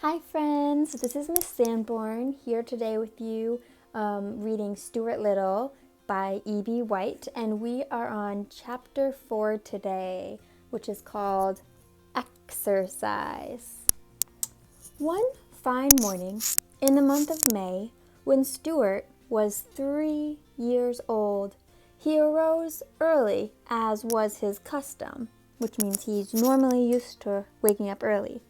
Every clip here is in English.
Hi friends, this is Miss Sanborn here today with you reading Stuart Little by E.B. White, and we are on chapter 4 today, which is called Exercise. One fine morning in the month of May, when Stuart was 3 years old, he arose early as was his custom, which means he's normally used to waking up early.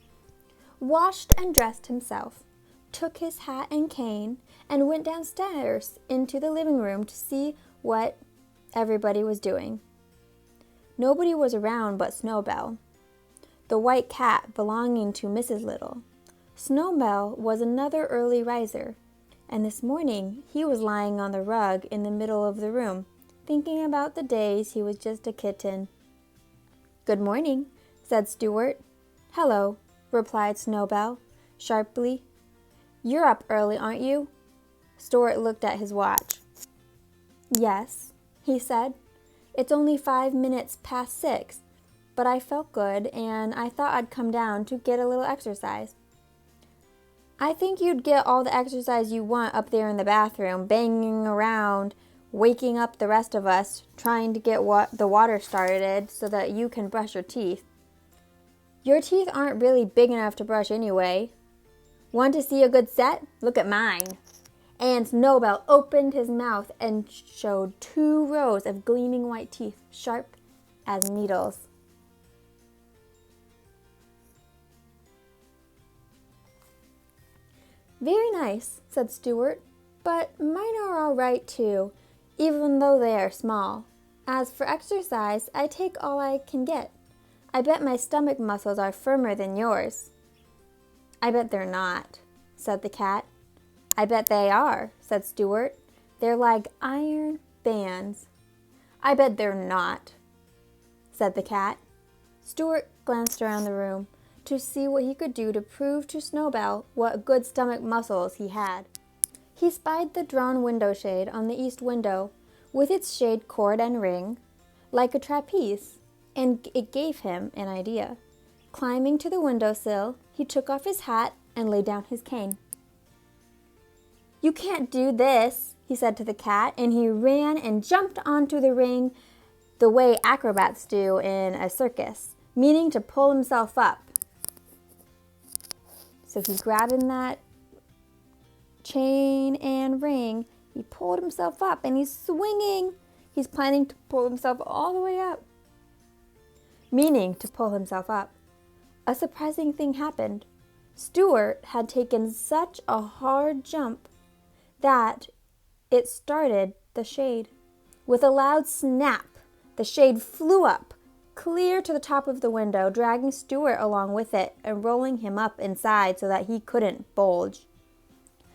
Washed and dressed himself, took his hat and cane, and went downstairs into the living room to see what everybody was doing. Nobody was around but Snowbell, the white cat belonging to Mrs. Little. Snowbell was another early riser, and this morning he was lying on the rug in the middle of the room, thinking about the days he was just a kitten. "Good morning," said Stuart. "Hello," replied Snowbell, sharply. "You're up early, aren't you?" Stuart looked at his watch. "Yes," he said. "It's only 5 minutes past 6, but I felt good, and I thought I'd come down to get a little exercise." "I think you'd get all the exercise you want up there in the bathroom, banging around, waking up the rest of us, trying to get the water started so that you can brush your teeth. Your teeth aren't really big enough to brush anyway. Want to see a good set? Look at mine." And Snowbell opened his mouth and showed 2 rows of gleaming white teeth, sharp as needles. "Very nice," said Stuart, "but mine are all right too, even though they are small. As for exercise, I take all I can get. I bet my stomach muscles are firmer than yours." "I bet they're not," said the cat. "I bet they are," said Stuart. "They're like iron bands." "I bet they're not," said the cat. Stuart glanced around the room to see what he could do to prove to Snowbell what good stomach muscles he had. He spied the drawn window shade on the east window, with its shade cord and ring, like a trapeze, and it gave him an idea. Climbing to the window-sill, he took off his hat and laid down his cane. "You can't do this," he said to the cat, and he ran and jumped onto the ring the way acrobats do in a circus, meaning to pull himself up. So he's grabbing that chain and ring. He pulled himself up and he's swinging. He's planning to pull himself all the way up. Meaning to pull himself up. A surprising thing happened. Stuart had taken such a hard jump that it started the shade. With a loud snap, the shade flew up, clear to the top of the window, dragging Stuart along with it and rolling him up inside so that he couldn't bulge.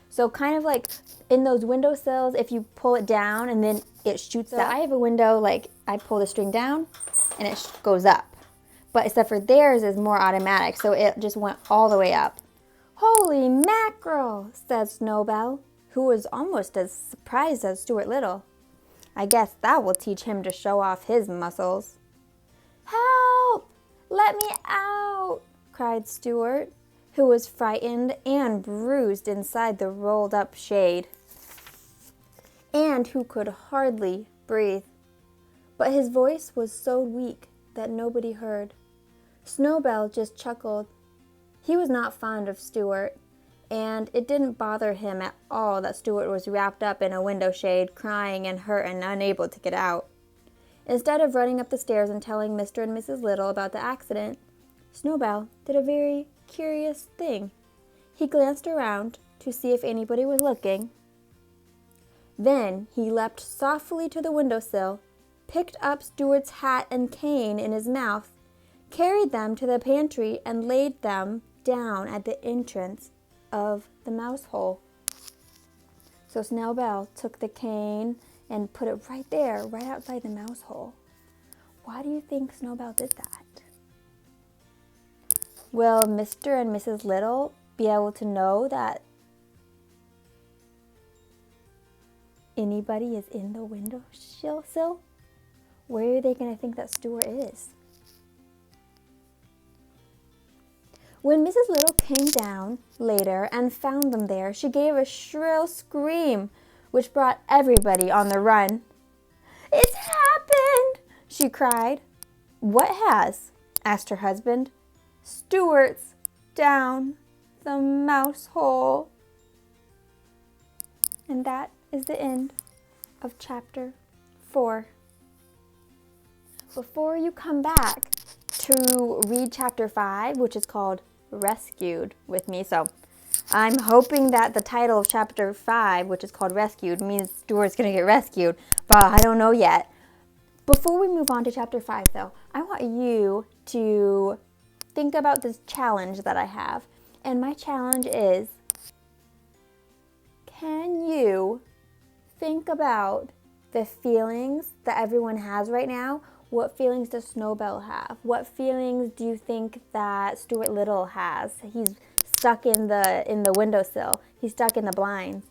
So kind of like in those windowsills, if you pull it down and then it shoots up. I have a window, like I pull the string down and it goes up. But except for theirs is more automatic, so it just went all the way up. "Holy mackerel," said Snowbell, who was almost as surprised as Stuart Little. "I guess that will teach him to show off his muscles." "Help! Let me out!" cried Stuart, who was frightened and bruised inside the rolled-up shade, and who could hardly breathe. But his voice was so weak that nobody heard. Snowbell just chuckled. He was not fond of Stuart, and it didn't bother him at all that Stuart was wrapped up in a window shade, crying and hurt and unable to get out. Instead of running up the stairs and telling Mr. and Mrs. Little about the accident, Snowbell did a very curious thing. He glanced around to see if anybody was looking. Then he leapt softly to the windowsill, picked up Stuart's hat and cane in his mouth, carried them to the pantry, and laid them down at the entrance of the mouse hole. So Snowbell took the cane and put it right there, right outside the mouse hole. Why do you think Snowbell did that? Will Mr. and Mrs. Little be able to know that anybody is in the windowsill? Where are they going to think that Stuart is? When Mrs. Little came down later and found them there, she gave a shrill scream, which brought everybody on the run. "It's happened!" she cried. "What has?" asked her husband. "Stuart's down the mouse hole." And that is the end of chapter 4. Before you come back to read chapter 5, which is called Rescued with me. So I'm hoping that the title of chapter 5, which is called Rescued, means Stuart's going to get rescued, but I don't know yet. Before we move on to chapter 5, though, I want you to think about this challenge that I have. And my challenge is, can you think about the feelings that everyone has right now? What feelings does Snowbell have? What feelings do you think that Stuart Little has? He's stuck in the windowsill. He's stuck in the blinds.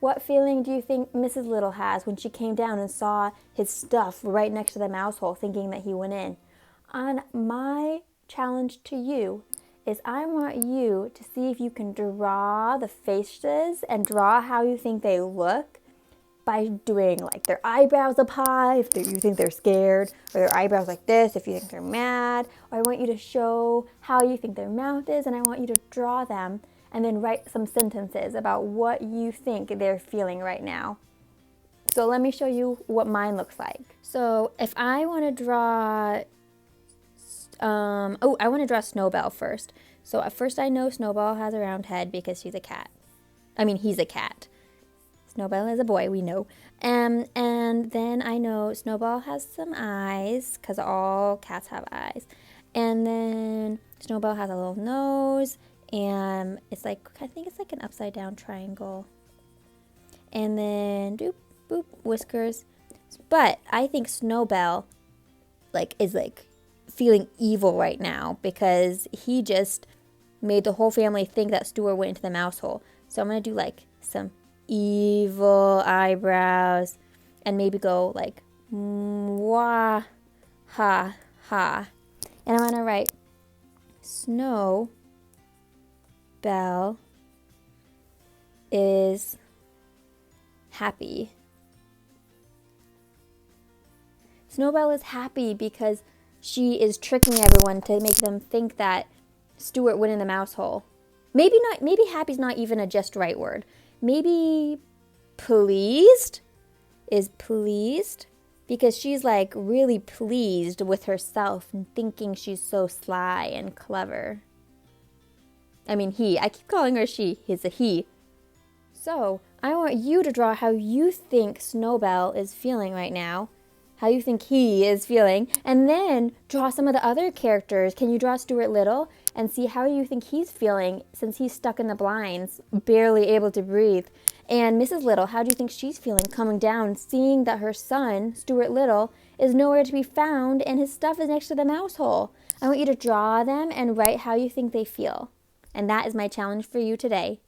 What feeling do you think Mrs. Little has when she came down and saw his stuff right next to the mouse hole, thinking that he went in? And my challenge to you is I want you to see if you can draw the faces and draw how you think they look by doing like their eyebrows up high if you think they're scared, or their eyebrows like this if you think they're mad. Or I want you to show how you think their mouth is, and I want you to draw them and then write some sentences about what you think they're feeling right now. So let me show you what mine looks like. So if I want to draw, I want to draw Snowbell first. So at first I know Snowbell has a round head because he's a cat. Snowbell is a boy, we know. And then I know Snowball has some eyes, because all cats have eyes. And then Snowbell has a little nose, and it's like, I think it's like an upside down triangle. And then doop, boop, whiskers. But I think Snowbell is feeling evil right now because he just made the whole family think that Stuart went into the mouse hole. So I'm going to do some evil eyebrows and maybe go wah, ha, ha. And I'm going to write Snowbell is happy. Snowbell is happy because she is tricking everyone to make them think that Stuart went in the mouse hole. Maybe happy's not even a just right word. Maybe pleased is pleased because she's really pleased with herself and thinking she's so sly and clever. I mean he. I keep calling her she. He's a he. So I want you to draw how you think Snowbell is feeling right now. How you think he is feeling, and then draw some of the other characters. Can you draw Stuart Little and see how you think he's feeling since he's stuck in the blinds, barely able to breathe? And Mrs. Little, how do you think she's feeling coming down, seeing that her son, Stuart Little, is nowhere to be found and his stuff is next to the mouse hole? I want you to draw them and write how you think they feel. And that is my challenge for you today.